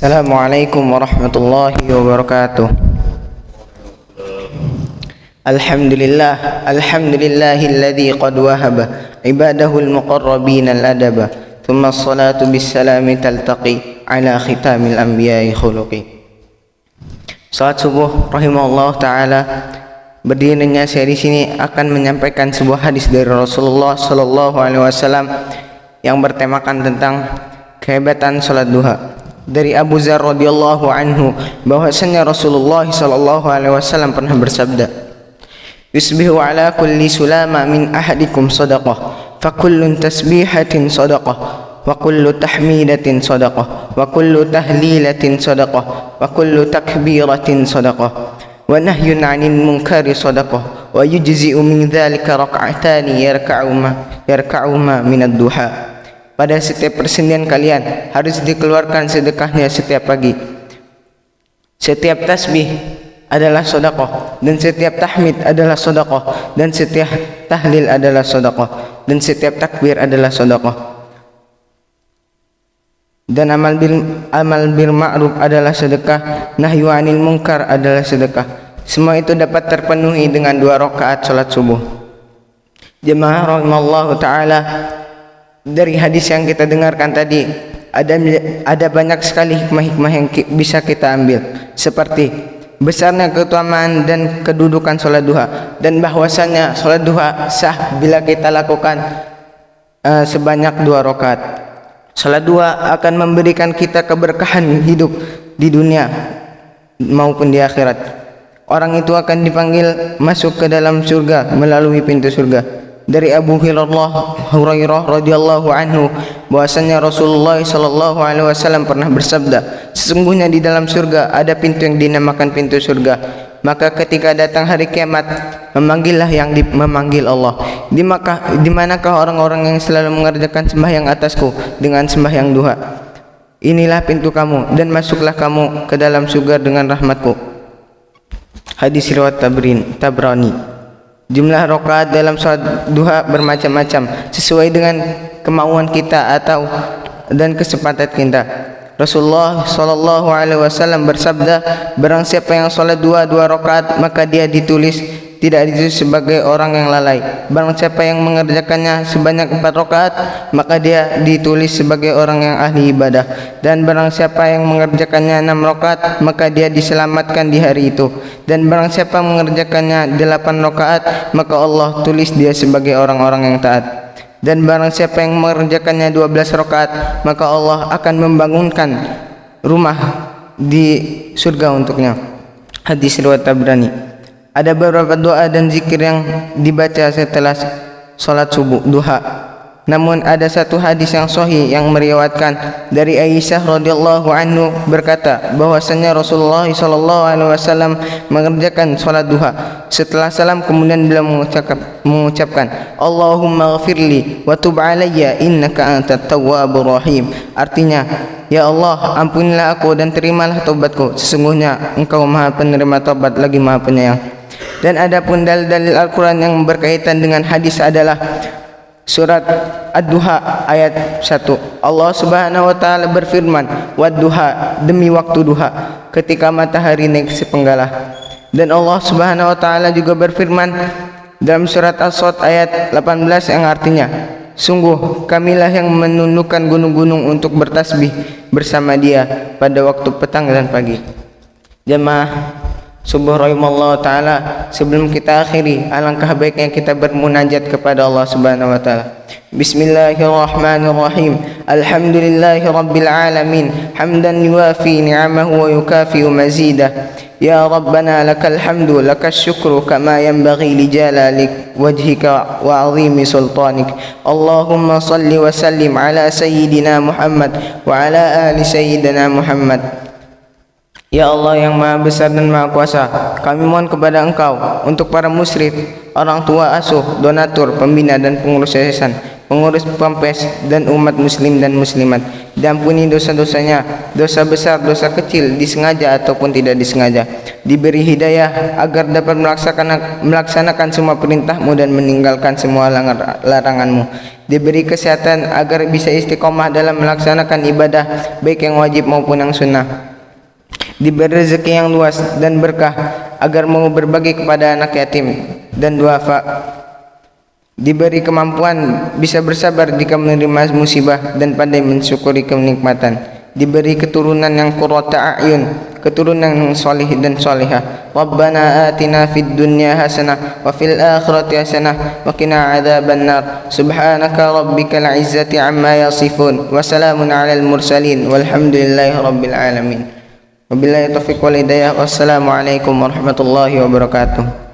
Assalamualaikum warahmatullahi wabarakatuh. Alhamdulillahilladzi qad wahaba ibadahul muqarrabin al-adaba thumma as-salatu bis-salami taltaqi ala khitamil anbiya'i khuluqi. Salat subuh rahimahullah taala. Berdirinya saya di sini akan menyampaikan sebuah hadis dari Rasulullah sallallahu alaihi wasallam yang bertemakan tentang kehebatan salat duha. Dari Abu Dzar radhiyallahu anhu bahwasanya Rasulullah sallallahu alaihi wasallam pernah bersabda, "Yusbihu ala kulli sulama min ahadikum sadaqah, fa kullu tasbihatin sadaqah, wa kullu tahmidatin sadaqah, wa kullu tahlilatin sadaqah, wa kullu takbiratin sadaqah, wa nahyun 'anil munkari sadaqah, wa yujzi'u min dzalika rak'atani yarka'uma min ad-duha." Pada setiap persendian kalian harus dikeluarkan sedekahnya setiap pagi. Setiap tasbih adalah sedekah, dan setiap tahmid adalah sedekah, dan setiap tahlil adalah sedekah, dan setiap takbir adalah sedekah. Dan amal bil ma'ruf adalah sedekah, nahyu 'anil munkar adalah sedekah. Semua itu dapat terpenuhi dengan 2 rakaat salat subuh. Jemaah rahimallahu taala, dari hadis yang kita dengarkan tadi ada banyak sekali hikmah-hikmah yang bisa kita ambil, seperti besarnya keutamaan dan kedudukan salat duha, dan bahwasanya salat duha sah bila kita lakukan sebanyak 2 rakaat. Salat duha akan memberikan kita keberkahan hidup di dunia maupun di akhirat. Orang itu akan dipanggil masuk ke dalam surga melalui pintu surga. Dari Abu Hurairah radhiyallahu anhu bahwasanya Rasulullah sallallahu alaihi wasallam pernah bersabda, sesungguhnya di dalam surga ada pintu yang dinamakan pintu surga. Maka ketika datang hari kiamat, memanggillah yang memanggil Allah. Di manakah orang-orang yang selalu mengerjakan sembahyang atasku dengan sembahyang duha? Inilah pintu kamu, dan masuklah kamu ke dalam surga dengan rahmatku. Hadis riwayat Tabrani. Jumlah rakaat dalam salat duha bermacam-macam sesuai dengan kemauan kita dan kesempatan kita. Rasulullah sallallahu alaihi wasallam bersabda, barang siapa yang salat 2 rakaat maka dia tidak ditulis sebagai orang yang lalai. Barang siapa yang mengerjakannya sebanyak 4 rakaat maka dia ditulis sebagai orang yang ahli ibadah. Dan barang siapa yang mengerjakannya 6 rakaat maka dia diselamatkan di hari itu. Dan barang siapa mengerjakannya 8 rakaat maka Allah tulis dia sebagai orang-orang yang taat. Dan barang siapa yang mengerjakannya 12 rakaat maka Allah akan membangunkan rumah di surga untuknya. Hadis riwayat Tabrani. Ada beberapa doa dan zikir yang dibaca setelah salat subuh duha. Namun ada satu hadis yang sahih yang meriwayatkan dari Aisyah radhiyallahu anhu berkata bahwasanya Rasulullah sallallahu alaihi wasallam mengerjakan salat duha. Setelah salam kemudian beliau mengucapkan Allahumma ghfirli wa tub alayya innaka antat tawwabur rahim. Artinya, ya Allah, ampunilah aku dan terimalah taubatku, sesungguhnya Engkau Maha Penerima taubat lagi Maha Penyayang. Dan adapun dalil-dalil Al-Quran yang berkaitan dengan hadis adalah surat Ad-Duha ayat 1. Allah Subhanahu wa taala berfirman, "Wad-duha," demi waktu duha, ketika matahari naik sepenggalah. Dan Allah Subhanahu wa taala juga berfirman dalam surat As-Sadd ayat 18 yang artinya, "Sungguh kamilah yang menundukkan gunung-gunung untuk bertasbih bersama Dia pada waktu petang dan pagi." Jemaah subuh rahimallahu taala, sebelum kita akhiri, alangkah baiknya kita bermunajat kepada Allah Subhanahu wa taala. Bismillahirrahmanirrahim. Alhamdulillahi rabbil alamin, hamdan yuwafi ni'amahu wa yukafi'u mazidah. Ya Rabbana lakal hamdu lakas syukru kama yanbaghi li jalalik wajhika wa 'azimi sultanik. Allahumma salli wa sallim ala sayyidina Muhammad wa ala ali sayyidina Muhammad. Ya Allah yang Maha Besar dan Maha Kuasa, kami mohon kepada Engkau untuk para musyrif, orang tua asuh, donatur, pembina dan pengurus yayasan, pengurus pampes dan umat muslim dan muslimat. Diampuni dosa-dosanya, dosa besar, dosa kecil, disengaja ataupun tidak disengaja. Diberi hidayah agar dapat melaksanakan semua perintah-Mu dan meninggalkan semua larangan-Mu. diberi kesehatan agar bisa istiqomah dalam melaksanakan ibadah baik yang wajib maupun yang sunnah, diberi rezeki yang luas dan berkah agar mau berbagi kepada anak yatim dan duafa, diberi kemampuan bisa bersabar jika menerima musibah dan pandai mensyukuri kenikmatan, diberi keturunan yang qurrata a'yun, keturunan yang solih dan solihah. Rabbana atina fid dunya hasanah wa fil akhirati hasanah wa qina adzabannar. Subhanaka rabbikal izzati amma yasifun wa salamun alal mursalin walhamdulillahi rabbil alamin. Wabillahi taufiq wal hidayah. Wassalamu alaikum warahmatullahi wabarakatuh.